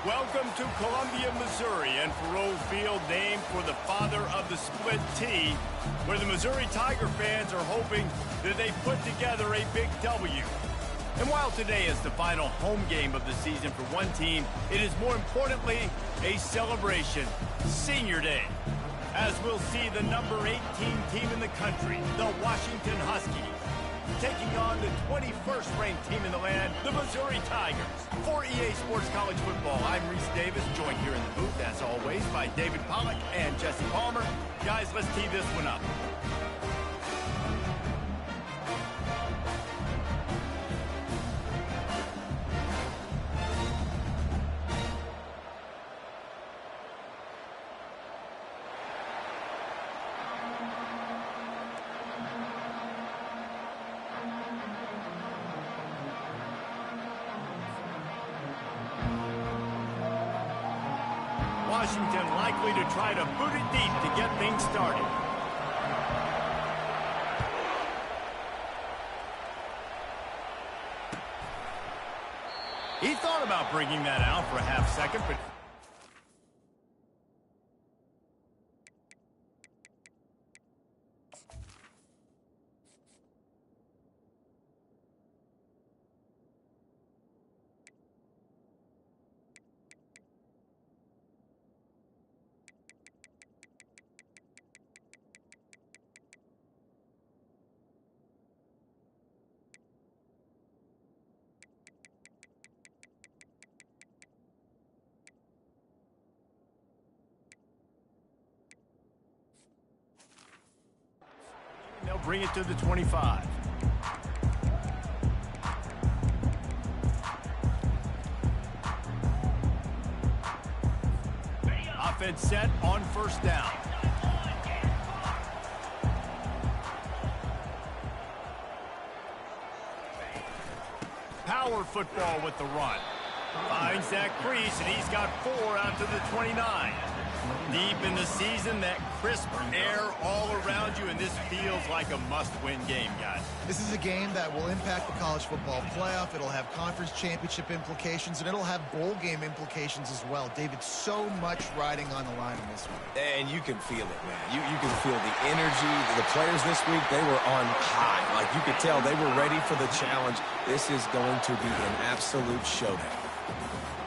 Welcome to Columbia, Missouri, and Faroe Field, named for the father of the split T, where the Missouri Tiger fans are hoping that they put together a big W. And while today is the final home game of the season for one team, it is more importantly a celebration, Senior Day, as we'll see the number 18 team in the country, the Washington Huskies, taking on the 21st ranked team in the land, the Missouri Tigers. For EA Sports College Football, I'm Reese Davis, joined here in the booth, as always, by David Pollack and Jesse Palmer. Guys, let's tee this one up. Washington likely to try to boot it deep to get things started. He thought about bringing that out for a half second, but... They'll bring it to the 25. Offense set on first down. Power football with the run. Finds that crease, and he's got 4 out to the 29. Deep in the season, that crisp air all around you, and this feels like a must-win game, guys. This is a game that will impact the college football playoff. It'll have conference championship implications, and it'll have bowl game implications as well. David, so much riding on the line in this one. And you can feel it, man. You can feel the energy. The players this week, they were on high. Like, you could tell they were ready for the challenge. This is going to be an absolute showdown.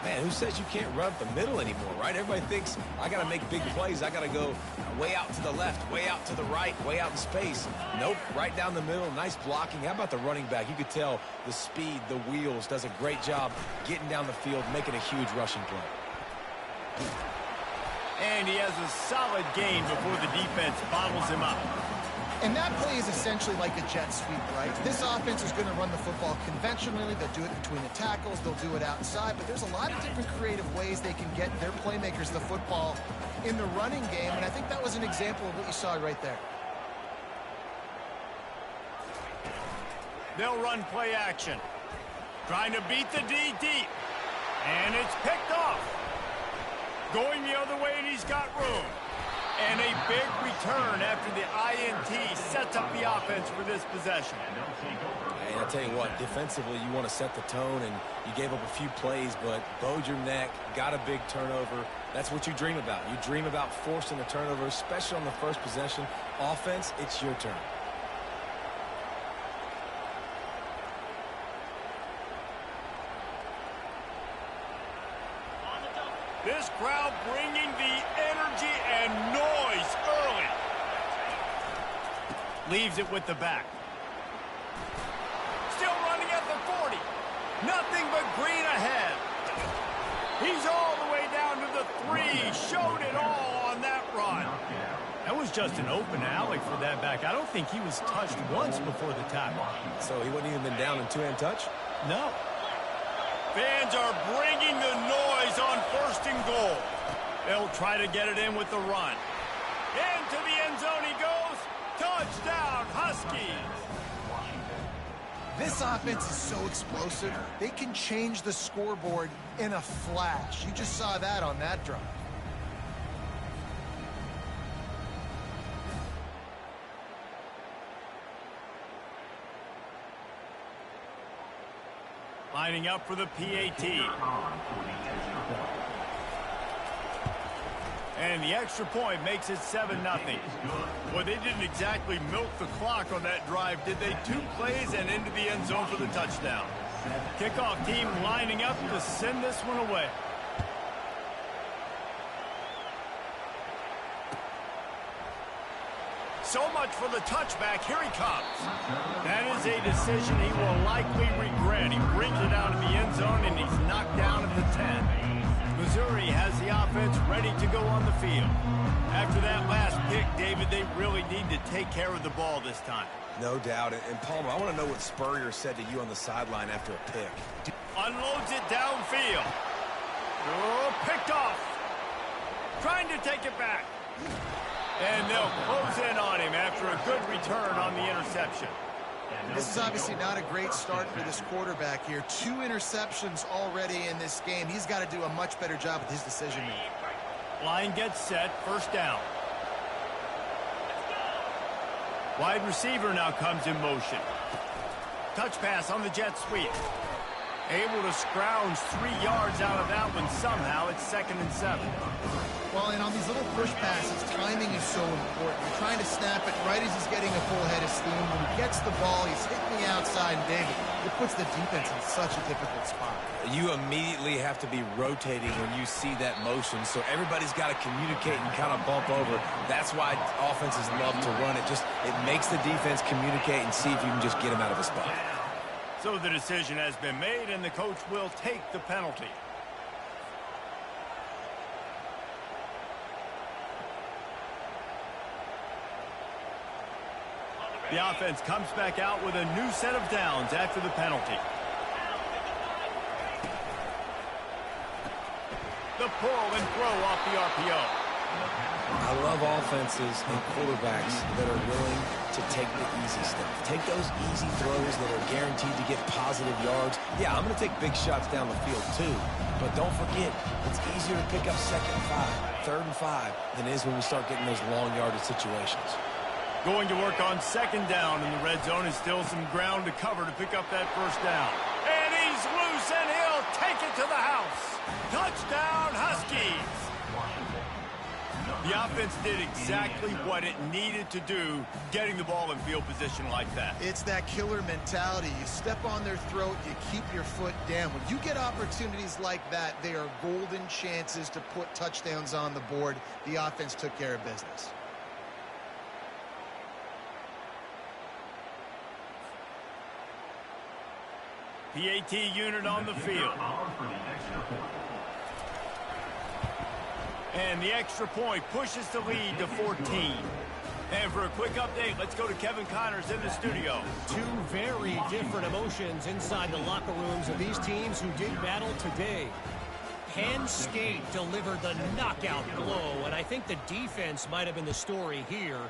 Man, who says you can't run up the middle anymore, right? Everybody thinks, I got to make big plays. I got to go way out to the left, way out to the right, way out in space. Nope, right down the middle, nice blocking. How about the running back? You could tell the speed, the wheels, does a great job getting down the field, making a huge rushing play. And he has a solid gain before the defense bottles him up. And that play is essentially like a jet sweep, right? This offense is going to run the football conventionally. They'll do it between the tackles. They'll do it outside. But there's a lot of different creative ways they can get their playmakers the football in the running game. And I think that was an example of what you saw right there. They'll run play action. Trying to beat the D deep. And it's picked off. Going the other way, and he's got room. And a big return after the INT sets up the offense for this possession. And I'll tell you what, defensively, you want to set the tone, and you gave up a few plays, but bowed your neck, got a big turnover. That's what you dream about. You dream about forcing a turnover, especially on the first possession. Offense, it's your turn. This crowd bringing the energy and noise early. Leaves it with the back. Still running at the 40. Nothing but green ahead. He's all the way down to the 3. Showed it all on that run. That was just an open alley for that back. I don't think he was touched once before the tackle. So he wouldn't even been down in two-hand touch? No. Fans are bringing the noise on first and goal. They'll try to get it in with the run. Into the end zone he goes. Touchdown, Huskies. This offense is so explosive, they can change the scoreboard in a flash. You just saw that on that drive. Lining up for the PAT. And the extra point makes it 7-0. Well, they didn't exactly milk the clock on that drive, did they? 2 plays and into the end zone for the touchdown. Kickoff team lining up to send this one away. So much for the touchback. Here he comes. That is a decision he will likely regret. He brings it out of the end zone, and he's knocked down at the 10. Missouri has the offense ready to go on the field. After that last pick, David, they really need to take care of the ball this time. No doubt. And Palmer, I want to know what Spurrier said to you on the sideline after a pick. Unloads it downfield. Oh, picked off. Trying to take it back. And they'll close in on him after a good return on the interception. This is obviously not a great start for this quarterback here. 2 interceptions already in this game. He's got to do a much better job with his decision-making. Line gets set, first down. Wide receiver now comes in motion. Touch pass on the jet sweep. Able to scrounge 3 yards out of that one somehow. It's 2nd and 7. Well, and on these little push passes, timing is so important. You're trying to snap it right as he's getting a full head of steam. When he gets the ball, he's hitting the outside, and David, it puts the defense in such a difficult spot. You immediately have to be rotating when you see that motion, so everybody's got to communicate and kind of bump over. That's why offenses love to run it. It makes the defense communicate and see if you can just get him out of a spot. So the decision has been made, and the coach will take the penalty. The offense comes back out with a new set of downs after the penalty. The pull and throw off the RPO. I love offenses and quarterbacks that are willing to take the easy stuff. Take those easy throws that are guaranteed to get positive yards. Yeah, I'm going to take big shots down the field too. But don't forget, it's easier to pick up 2nd and 5, 3rd and 5 than it is when we start getting those long yardage situations. Going to work on 2nd down in the red zone is still some ground to cover to pick up that first down. And he's loose, and he'll take it to the house. Touchdown, Huskies. The offense did exactly what it needed to do, getting the ball in field position like that. It's that killer mentality. You step on their throat, you keep your foot down. When you get opportunities like that, they are golden chances to put touchdowns on the board. The offense took care of business. PAT unit on the field. And the extra point pushes the lead to 14. And for a quick update, let's go to Kevin Connors in the studio. 2 very different emotions inside the locker rooms of these teams who did battle today. Penn State delivered the knockout blow, and I think the defense might have been the story here.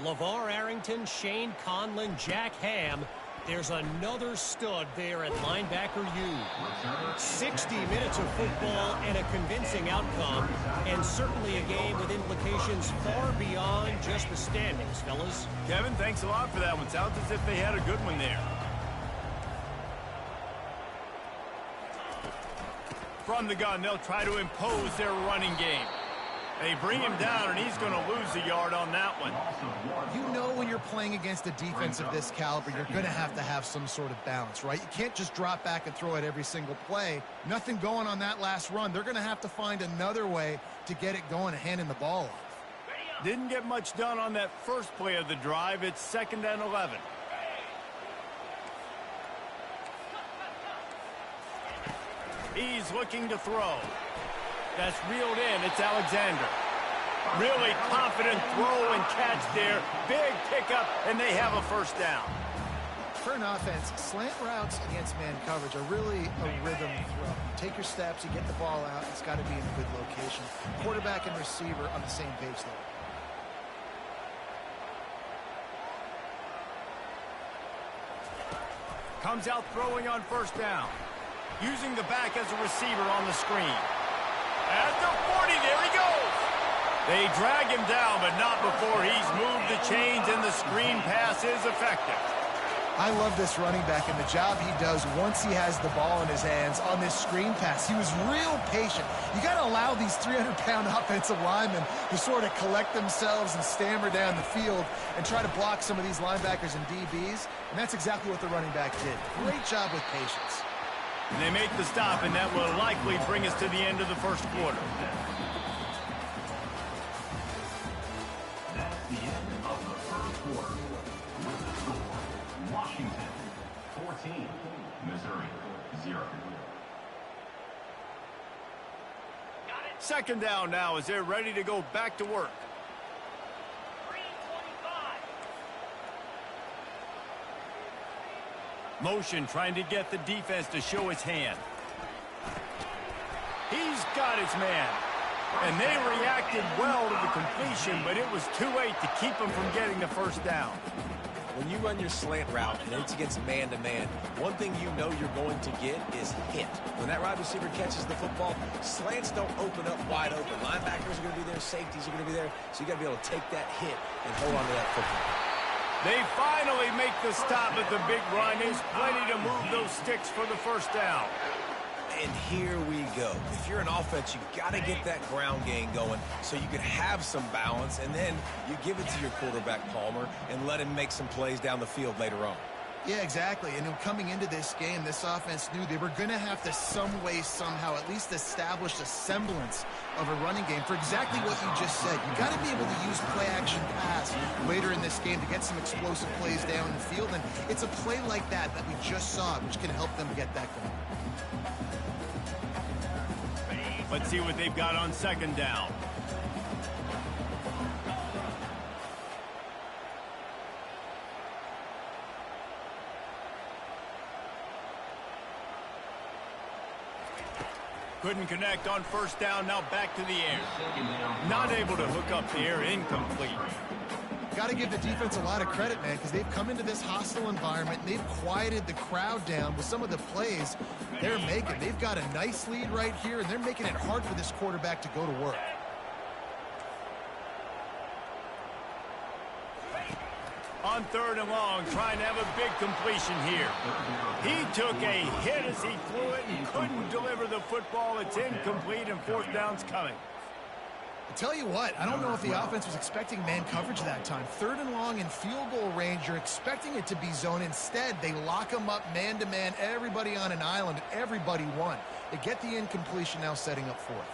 LeVar Arrington, Shane Conlon, Jack Ham. There's another stud there at linebacker U. 60 minutes of football and a convincing outcome, and certainly a game with implications far beyond just the standings, fellas. Kevin, thanks a lot for that one. Sounds as if they had a good one there. From the gun, they'll try to impose their running game. They bring him down, and he's going to lose a yard on that one. You know when you're playing against a defense of this caliber, you're going to have some sort of balance, right? You can't just drop back and throw it every single play. Nothing going on that last run. They're going to have to find another way to get it going and handing the ball off. Didn't get much done on that first play of the drive. It's 2nd and 11. He's looking to throw. That's reeled in. It's Alexander. Really confident throw and catch there. Big pickup, and they have a first down. For an offense, slant routes against man coverage are really a rhythm throw. You take your steps, you get the ball out. It's got to be in a good location. Quarterback and receiver on the same page there. Comes out throwing on first down. Using the back as a receiver on the screen. At the 40, there he goes. They drag him down, but not before he's moved the chains, and the screen pass is effective. I love this running back and the job he does once he has the ball in his hands on this screen pass. He was real patient. You got to allow these 300-pound offensive linemen to sort of collect themselves and stammer down the field and try to block some of these linebackers and DBs, and that's exactly what the running back did. Great job with patience. And they make the stop, and that will likely bring us to the end of the first quarter. That's the end of the first quarter. With the score, Washington 14, Missouri 0. Second down now as they're ready to go back to work. Motion trying to get the defense to show his hand. He's got his man. And they reacted well to the completion, but it was too late to keep him from getting the first down. When you run your slant route and it's against man-to-man, one thing you know you're going to get is hit. When that wide receiver catches the football, slants don't open up wide open. Linebackers are going to be there, safeties are going to be there, so you got to be able to take that hit and hold on to that football. They finally make the stop at the big run. There's plenty to move those sticks for the first down. And here we go. If you're an offense, you got to get that ground game going so you can have some balance, and then you give it to your quarterback, Palmer, and let him make some plays down the field later on. Yeah, exactly. And coming into this game, this offense knew they were going to have to some way, somehow, at least establish a semblance of a running game for exactly what you just said. You got to be able to use play-action pass later in this game to get some explosive plays down the field. And it's a play like that we just saw, which can help them get that going. Let's see what they've got on second down. Couldn't connect on first down, now back to the air. Not able to hook up the air, incomplete. Got to give the defense a lot of credit, man, because they've come into this hostile environment and they've quieted the crowd down with some of the plays they're making. They've got a nice lead right here, and they're making it hard for this quarterback to go to work. On third and long, trying to have a big completion here. He took a hit as he flew it and couldn't deliver the football. It's incomplete, and fourth down's coming. I tell you what, I don't know if the offense was expecting man coverage that time. Third and long in field goal range, you're expecting it to be zone. Instead, they lock them up man-to-man, everybody on an island, everybody won. They get the incompletion, now setting up fourth.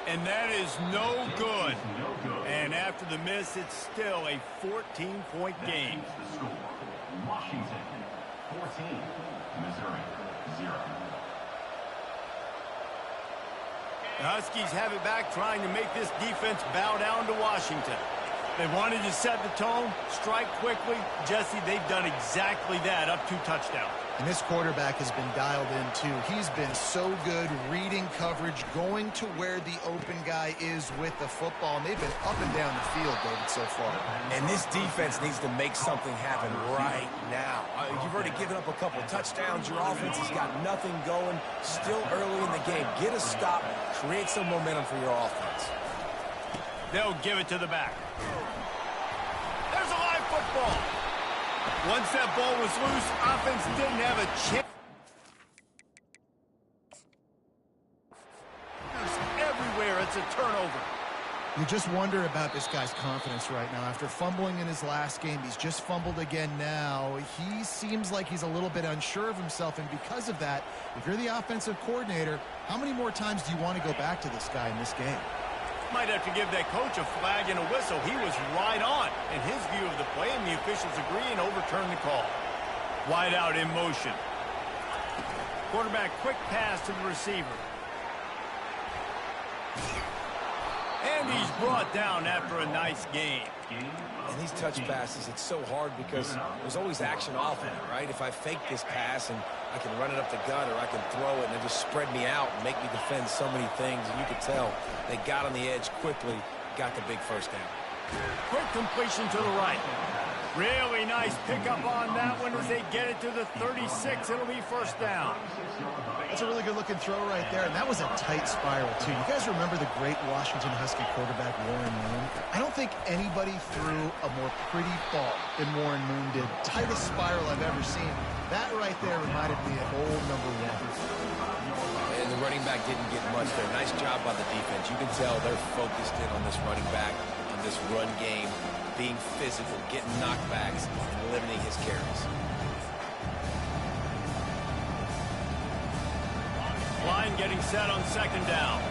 And that is no good. And after the miss, it's still a 14-point game. The score, Washington 14, Missouri 0. The Huskies have it back, trying to make this defense bow down to Washington. They wanted to set the tone, strike quickly. Jesse, they've done exactly that, up 2 touchdowns. And this quarterback has been dialed in, too. He's been so good reading coverage, going to where the open guy is with the football. And they've been up and down the field, David, so far. And this defense needs to make something happen right now. You've already given up a couple touchdowns. Your offense has got nothing going. Still early in the game. Get a stop. Create some momentum for your offense. They'll give it to the back. There's a live football. Once that ball was loose, offense didn't have a chance. Everywhere, it's a turnover. You just wonder about this guy's confidence right now. After fumbling in his last game, he's just fumbled again now. He seems like he's a little bit unsure of himself, and because of that, if you're the offensive coordinator, how many more times do you want to go back to this guy in this game? Might have to give that coach a flag and a whistle. He was right on in his view of the play, and the officials agree and overturn the call. Wide out in motion. Quarterback quick pass to the receiver. And he's brought down after a nice game. And these touch passes, it's so hard because there's always action off of it, right? If I fake this pass and I can run it up the gut, or I can throw it and it just spread me out and make me defend so many things. And you could tell they got on the edge quickly, got the big first down. Quick completion to the right. Really nice pickup on that one as they get it to the 36. It'll be first down. That's a really good-looking throw right there, and that was a tight spiral, too. You guys remember the great Washington Husky quarterback Warren Moon? I don't think anybody threw a more pretty ball than Warren Moon did. Tightest spiral I've ever seen. That right there reminded me of old number 1. And the running back didn't get much there. Nice job by the defense. You can tell they're focused in on this running back, on this run game, being physical, getting knockbacks, and limiting his carries. Line getting set on second down.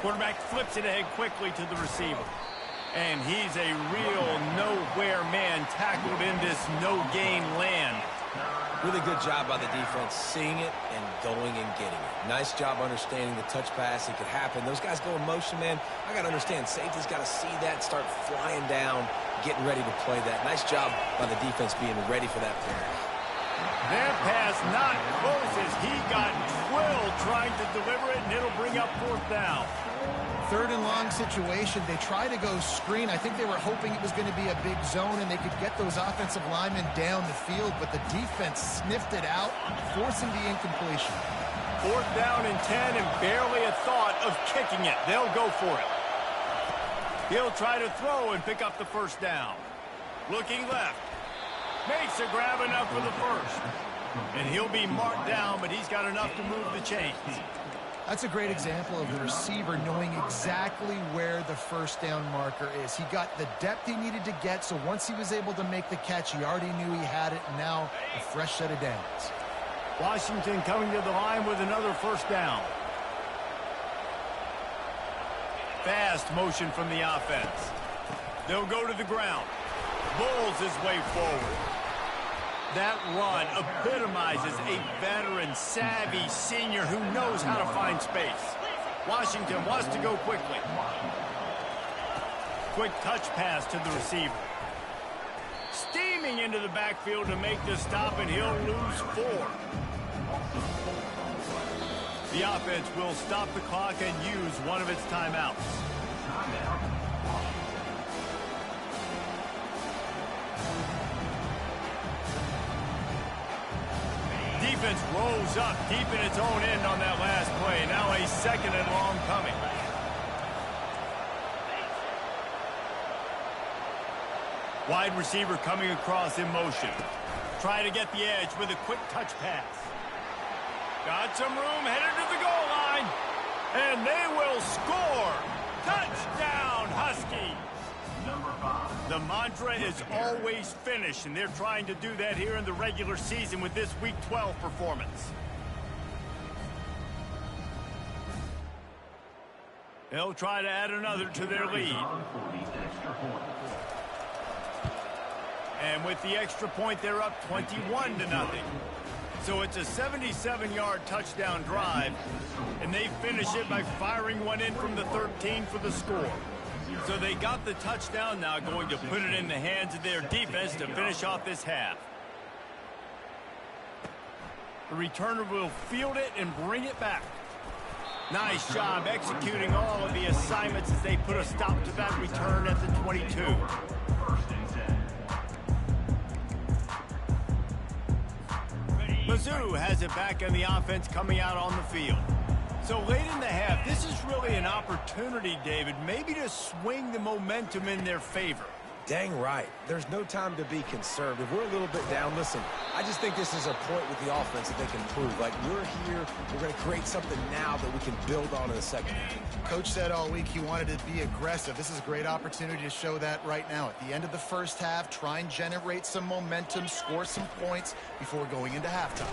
Quarterback flips it ahead quickly to the receiver. And he's a real nowhere man tackled in this no-gain land. Really good job by the defense, seeing it and going and getting it. Nice job understanding the touch pass. It could happen. Those guys go in motion, man. I got to understand, safety's got to see that, start flying down, getting ready to play that. Nice job by the defense being ready for that play. That pass not close as he got twilled trying to deliver it, and it'll bring up fourth down. Third and long situation. They try to go screen. I think they were hoping it was going to be a big zone and they could get those offensive linemen down the field, but the defense sniffed it out, forcing the incompletion. Fourth down and 10 and barely a thought of kicking it. They'll go for it. He'll try to throw and pick up the first down. Looking left. Makes a grab enough for the first. And he'll be marked down, but he's got enough to move the chains. That's a great example of the receiver knowing exactly where the first down marker is. He got the depth he needed to get, so once he was able to make the catch, he already knew he had it, and now a fresh set of downs. Washington coming to the line with another first down. Fast motion from the offense. They'll go to the ground. Bulls his way forward. That run epitomizes a veteran, savvy senior who knows how to find space. Washington wants to go quickly. Quick touch pass to the receiver. Steaming into the backfield to make the stop, and he'll lose 4. The offense will stop the clock and use one of its timeouts. Defense rolls up deep in its own end on that last play. Now a second and long coming. Wide receiver coming across in motion. Try to get the edge with a quick touch pass. Got some room, headed to the goal line. And they will score. Touchdown, Huskies. The mantra is always finish, and they're trying to do that here in the regular season with this Week 12 performance. They'll try to add another to their lead. And with the extra point, they're up 21-0. So it's a 77-yard touchdown drive, and they finish it by firing one in from the 13 for the score. So they got the touchdown, now going to put it in the hands of their defense to finish off this half. The returner will field it and bring it back. Nice job executing all of the assignments as they put a stop to that return at the 22. Mizzou has it back in the offense coming out on the field. So late in the half, this is really an opportunity, David, maybe to swing the momentum in their favor. Dang right. There's no time to be conservative. We're a little bit down. Listen, I just think this is a point with the offense that they can prove. Like, we're here, we're going to create something now that we can build on in the second half. Coach said all week he wanted to be aggressive. This is a great opportunity to show that right now. At the end of the first half, try and generate some momentum, score some points before going into halftime.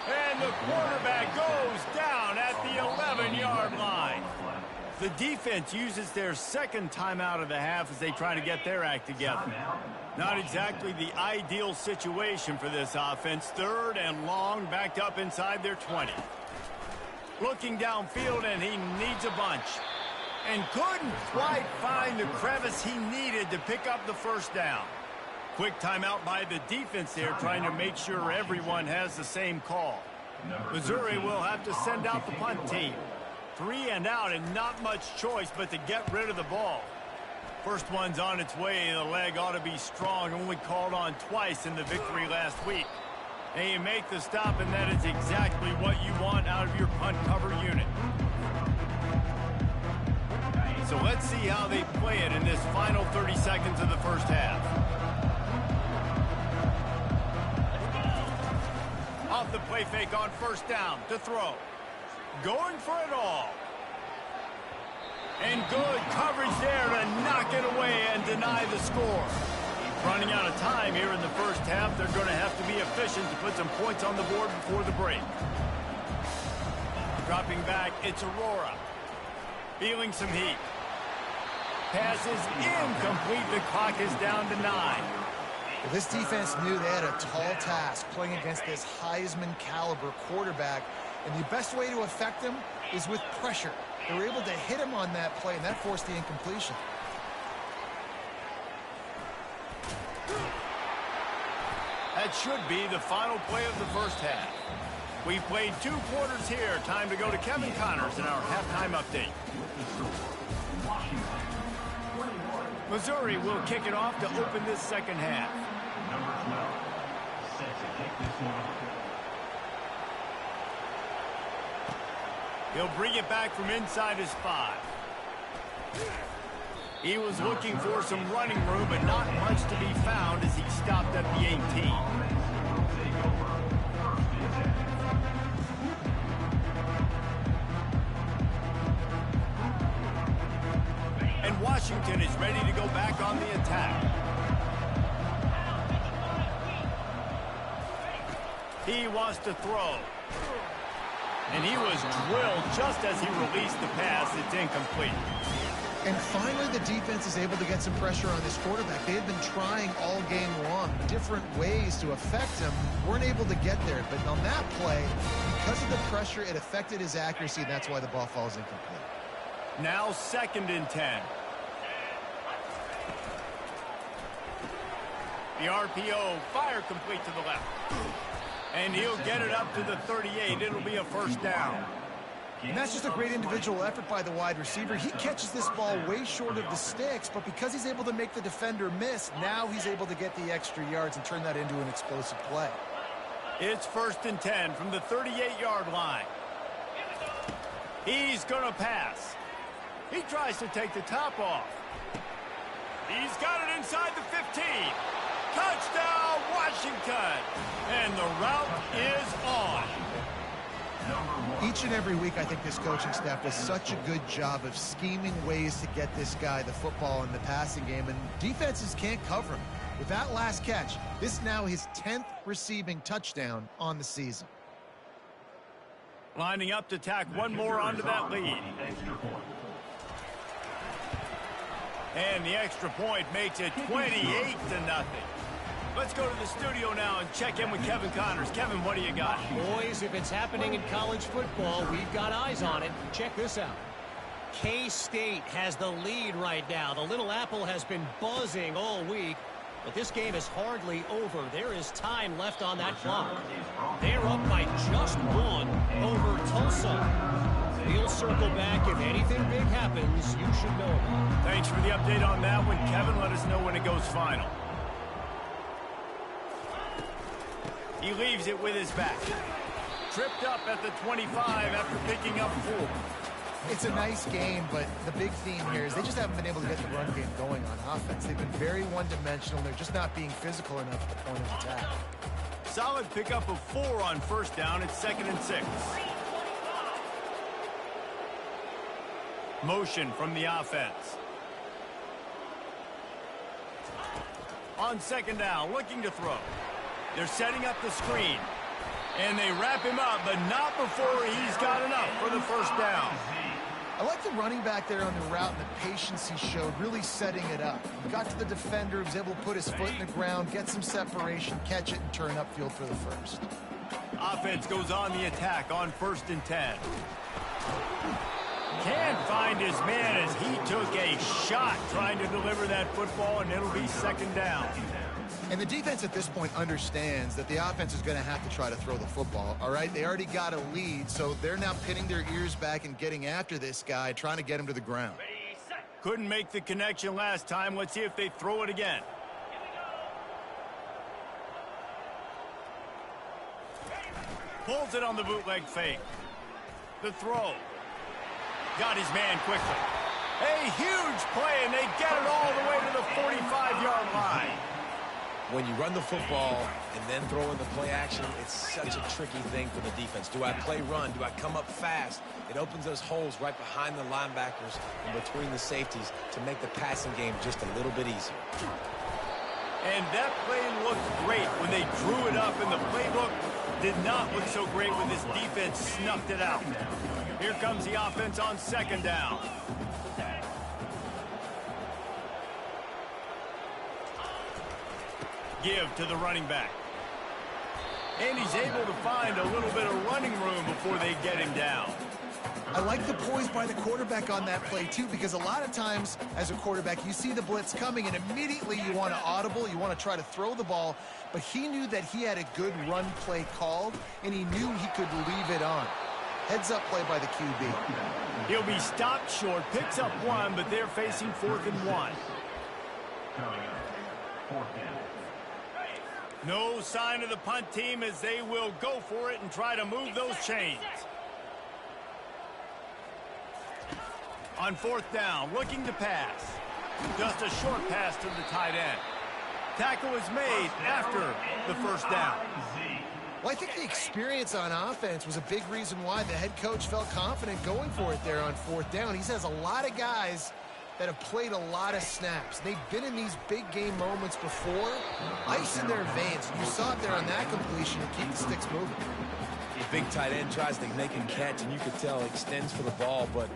And the quarterback goes down at the 11-yard line. The defense uses their second timeout of the half as they try to get their act together. Not exactly the ideal situation for this offense. Third and long, backed up inside their 20. Looking downfield, and he needs a bunch. And couldn't quite find the crevice he needed to pick up the first down. Quick timeout by the defense there, trying to make sure everyone has the same call. Missouri will have to send out the punt team. 3 and out and not much choice but to get rid of the ball. First one's on its way. The leg ought to be strong. Only called on twice in the victory last week. And you make the stop, and that is exactly what you want out of your punt cover unit. So let's see how they play it in this final 30 seconds of the first half. Off the play fake on first down to throw. Going for it all. And good coverage there to knock it away and deny the score. Running out of time here in the first half. They're going to have to be efficient to put some points on the board before the break. Dropping back, it's Aurora. Feeling some heat. Pass is incomplete. The clock is down to 9. Well, this defense knew they had a tall task playing against this Heisman caliber quarterback. And the best way to affect him is with pressure. They were able to hit him on that play, and that forced the incompletion. That should be the final play of the first half. We've played 2 quarters here. Time to go to Kevin Connors in our halftime update. Missouri will kick it off to open this second half. Number 12, set to kick this one off. He'll bring it back from inside his 5. He was looking for some running room, but not much to be found as he stopped at the 18. And Washington is ready to go back on the attack. He wants to throw. And he was drilled just as he released the pass. It's incomplete. And finally, the defense is able to get some pressure on this quarterback. They had been trying all game long, different ways to affect him. Weren't able to get there. But on that play, because of the pressure, it affected his accuracy, and that's why the ball falls incomplete. Now 2nd and 10. The RPO, fire complete to the left. And he'll get it up to the 38. It'll be a first down. And that's just a great individual effort by the wide receiver. He catches this ball way short of the sticks, but because he's able to make the defender miss, now he's able to get the extra yards and turn that into an explosive play. It's 1st and 10 from the 38-yard line. He's going to pass. He tries to take the top off. He's got it inside the 15. Touchdown, Washington! And the route is on. Each and every week, I think this coaching staff does such a good job of scheming ways to get this guy the football in the passing game, and defenses can't cover him. With that last catch, this is now his 10th receiving touchdown on the season. Lining up to tack one more onto that lead. And the extra point makes it 28-0. Let's go to the studio now and check in with Kevin Connors. Kevin, what do you got? Boys, if it's happening in college football, we've got eyes on it. Check this out. K-State has the lead right now. The Little Apple has been buzzing all week, but this game is hardly over. There is time left on that clock. They're up by just 1 over Tulsa. We'll circle back. If anything big happens, you should know about it. Thanks for the update on that one, Kevin. Let us know when it goes final. He leaves it with his back. Tripped up at the 25 after picking up 4. It's a nice game, but the big theme here is they just haven't been able to get the run game going on offense. They've been very one-dimensional. They're just not being physical enough at the point of attack. Solid pickup of 4 on first down. It's 2nd and 6. Motion from the offense. On 2nd down, looking to throw. They're setting up the screen. And they wrap him up, but not before he's got enough for the first down. I like the running back there on the route and the patience he showed, really setting it up. He got to the defender, was able to put his foot in the ground, get some separation, catch it, and turn upfield for the first. Offense goes on the attack on 1st and 10. Can't find his man as he took a shot trying to deliver that football, and it'll be 2nd down. And the defense at this point understands that the offense is going to have to try to throw the football, all right? They already got a lead, so they're now pinning their ears back and getting after this guy, trying to get him to the ground. Couldn't make the connection last time. Let's see if they throw it again. Pulls it on the bootleg fake. The throw. Got his man quickly. A huge play, and they get it all the way to the 45-yard line. When you run the football and then throw in the play action, it's such a tricky thing for the defense. Do I play run? Do I come up fast? It opens those holes right behind the linebackers and between the safeties to make the passing game just a little bit easier. And that play looked great when they drew it up, and the playbook did not look so great when this defense snuffed it out. Here comes the offense on second down. Give to the running back. And he's able to find a little bit of running room before they get him down. I like the poise by the quarterback on that play, too, because a lot of times as a quarterback, you see the blitz coming, and immediately you want to audible, you want to try to throw the ball, but he knew that he had a good run play called, and he knew he could leave it on. Heads-up play by the QB. He'll be stopped short, picks up one, but they're facing 4th and 1. No sign of the punt team as they will go for it and try to move those chains. On 4th down, looking to pass. Just a short pass to the tight end. Tackle is made after the first down. Well, I think the experience on offense was a big reason why the head coach felt confident going for it there on 4th down. He says a lot of guys that have played a lot of snaps. They've been in these big game moments before. Ice in their veins. You saw it there on that completion to keep the sticks moving. The big tight end tries to make him catch, and you could tell he extends for the ball, but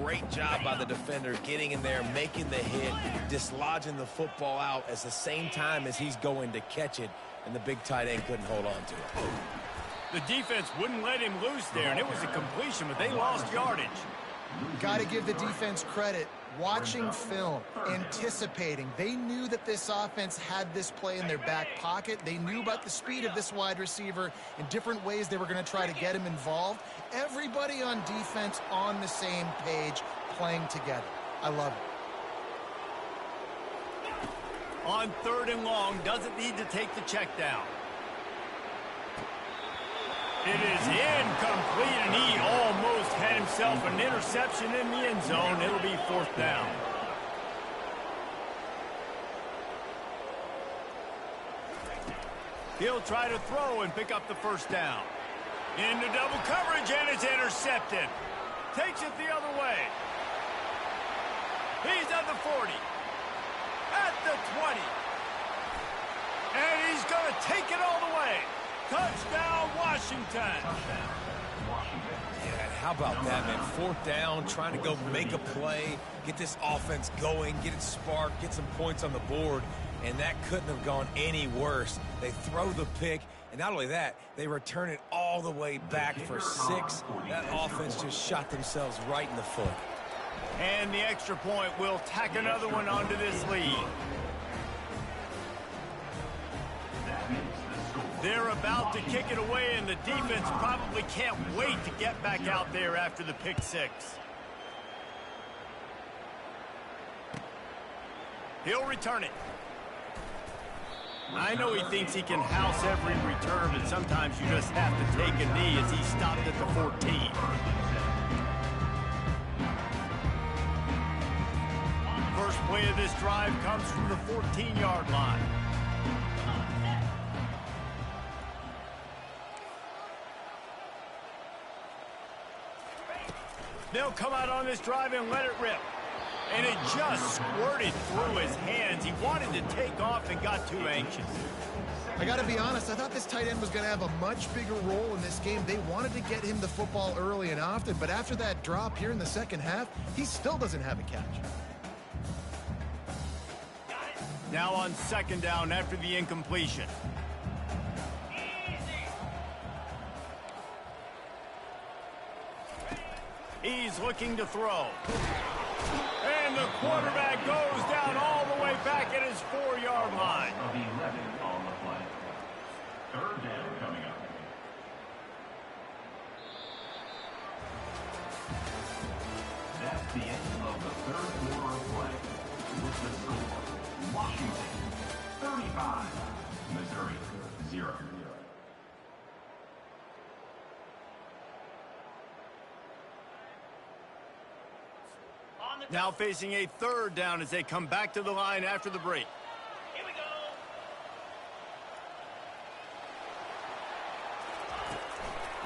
great job by the defender getting in there, making the hit, dislodging the football out at the same time as he's going to catch it, and the big tight end couldn't hold on to it. The defense wouldn't let him loose there, and it was a completion, but they lost yardage. Got to give the defense credit. Watching film, anticipating. They knew that this offense had this play in their back pocket. They knew about the speed of this wide receiver in different ways they were going to try to get him involved. Everybody on defense on the same page, playing together. I love it. On 3rd and long, doesn't need to take the check down. It is incomplete, and he almost had himself an interception in the end zone. It'll be 4th down. He'll try to throw and pick up the first down. Into double coverage, and it's intercepted. Takes it the other way. He's at the 40. At the 20. And he's going to take it all the way. Touchdown, Washington. Yeah, and how about that, man? 4th down, trying to go make a play, get this offense going, get it sparked, get some points on the board, and that couldn't have gone any worse. They throw the pick, and not only that, they return it all the way back for 6. That offense just shot themselves right in the foot. And the extra point will tack another one onto this lead. They're about to kick it away, and the defense probably can't wait to get back out there after the pick 6. He'll return it. I know he thinks he can house every return, but sometimes you just have to take a knee as he stopped at the 14. First play of this drive comes from the 14-yard line. They'll come out on this drive and let it rip. And it just squirted through his hands. He wanted to take off and got too anxious. I got to be honest, I thought this tight end was going to have a much bigger role in this game. They wanted to get him the football early and often, but after that drop here in the second half, he still doesn't have a catch. Now on 2nd down after the incompletion. He's looking to throw. And the quarterback goes down all the way back at his 4-yard line. Of 11 on the play. Third down coming up. That's the end of the third quarter of play. With the score, Washington 35, Missouri 0. Now facing a third down as they come back to the line after the break. Here we go.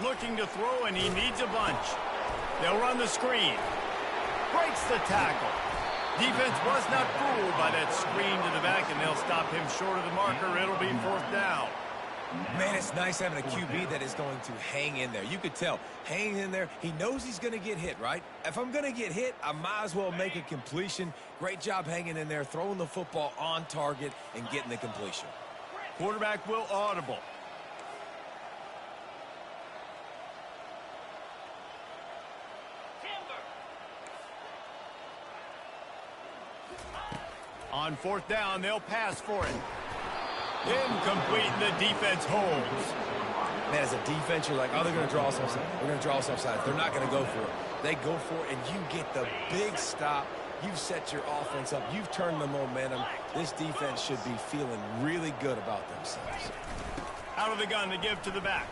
Looking to throw, and he needs a bunch. They'll run the screen. Breaks the tackle. Defense was not fooled by that screen to the back, and they'll stop him short of the marker. It'll be fourth down. Man, it's nice having a QB that is going to hang in there. You could tell, hanging in there, he knows he's going to get hit, right? If I'm going to get hit, I might as well make a completion. Great job hanging in there, throwing the football on target and getting the completion. Quarterback will audible. On fourth down, they'll pass for it. Incomplete, and the defense holds. Man, as a defense, you're like, oh, they're going to draw us offside. They're going to draw us offside. They're not going to go for it. They go for it, and you get the big stop. You've set your offense up. You've turned the momentum. This defense should be feeling really good about themselves. Out of the gun to give to the back.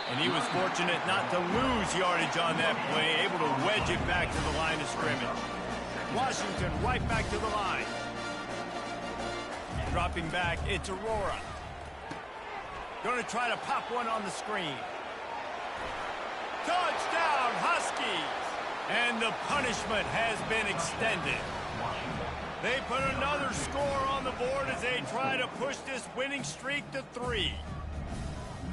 And he was fortunate not to lose yardage on that play, able to wedge it back to the line of scrimmage. Washington right back to the line. Dropping back, it's Aurora. Going to try to pop one on the screen. Touchdown, Huskies! And the punishment has been extended. They put another score on the board as they try to push this winning streak to 3.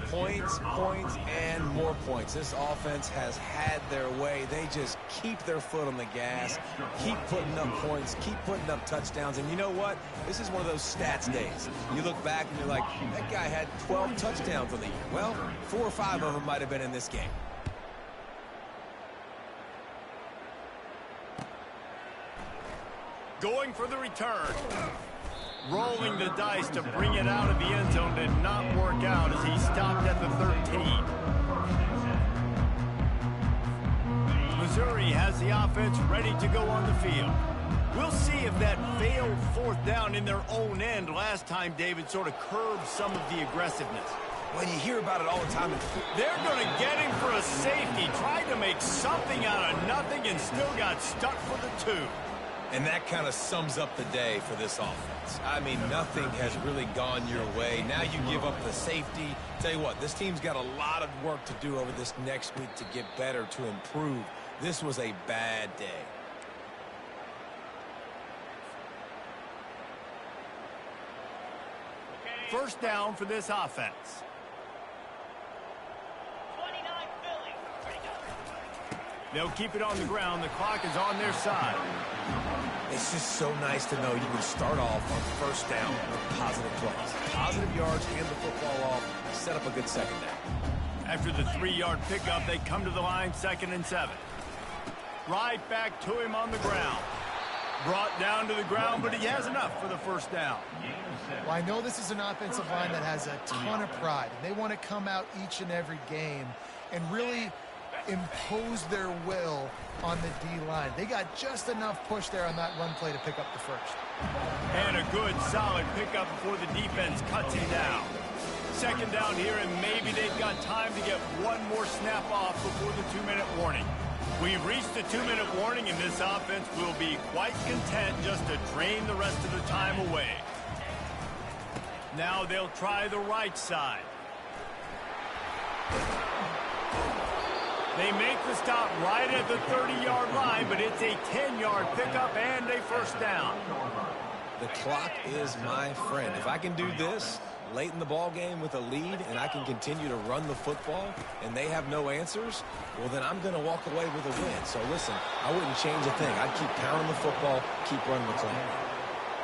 Points, points, and more points. This offense has had their way. They just keep their foot on the gas, keep putting up points, keep putting up touchdowns. And you know what? This is one of those stats days. You look back and you're like, that guy had 12 touchdowns on the year. Well, 4 or 5 of them might have been in this game. Going for the return. Rolling the dice to bring it out of the end zone did not work out as he stopped at the 13. Missouri has the offense ready to go on the field. We'll see if that failed fourth down in their own end last time, David, sort of curbed some of the aggressiveness. When you hear about it all the time. They're going to get him for a safety. Tried to make something out of nothing and still got stuck for the 2. And that kind of sums up the day for this offense. I mean, nothing has really gone your way. Now you give up the safety. Tell you what, this team's got a lot of work to do over this next week to get better, to improve. This was a bad day. First down for this offense. They'll keep it on the ground. The clock is on their side. It's just so nice to know you can start off on first down with positive plays. Positive yards, hand the football off, set up a good second down. After the 3-yard pickup, they come to the line, 2nd and 7. Right back to him on the ground. Brought down to the ground, but he has enough for the first down. Well, I know this is an offensive line that has a ton of pride. They want to come out each and every game and really impose their will on the D-line. They got just enough push there on that run play to pick up the first. And a good, solid pickup before the defense cuts him down. 2nd down here, and maybe they've got time to get one more snap off before the 2-minute warning. We've reached the 2-minute warning, and this offense will be quite content just to drain the rest of the time away. Now they'll try the right side. They make the stop right at the 30-yard line, but it's a 10-yard pickup and a first down. The clock is my friend. If I can do this late in the ball game with a lead and I can continue to run the football and they have no answers, well, then I'm going to walk away with a win. So, listen, I wouldn't change a thing. I'd keep pounding the football, keep running the clock.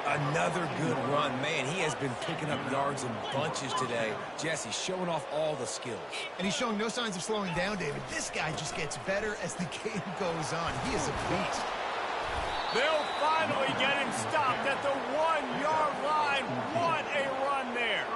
Another good run. Man, he has been picking up yards in bunches today. Jesse showing off all the skills. And he's showing no signs of slowing down, David. This guy just gets better as the game goes on. He is a beast. They'll finally get him stopped at the 1-yard line. What a run there.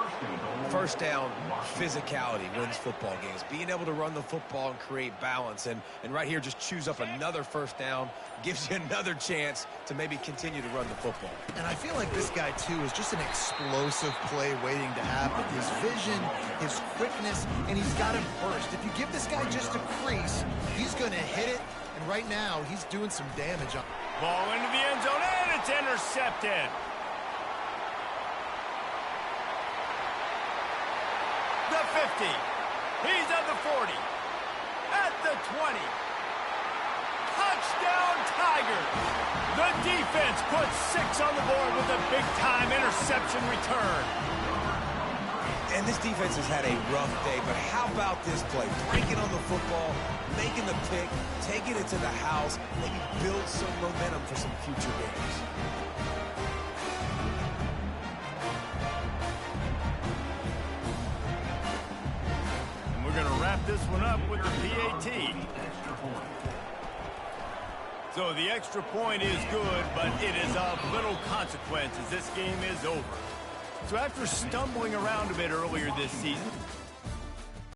First down, physicality wins football games. Being able to run the football and create balance. And right here, just choose up another first down. Gives you another chance to maybe continue to run the football. And I feel like this guy, too, is just an explosive play waiting to happen. His vision, his quickness, and he's got him burst. If you give this guy just a crease, he's going to hit it. And right now, he's doing some damage. Ball into the end zone, and it's intercepted. The 50. He's at the 40. At the 20. Touchdown, Tigers. The defense puts 6 on the board with a big-time interception return. And this defense has had a rough day, but how about this play? Breaking on the football, making the pick, taking it to the house, maybe build some momentum for some future games. And we're going to wrap this one up with the PAT. So the extra point is good, but it is of little consequence as this game is over. So after stumbling around a bit earlier this season,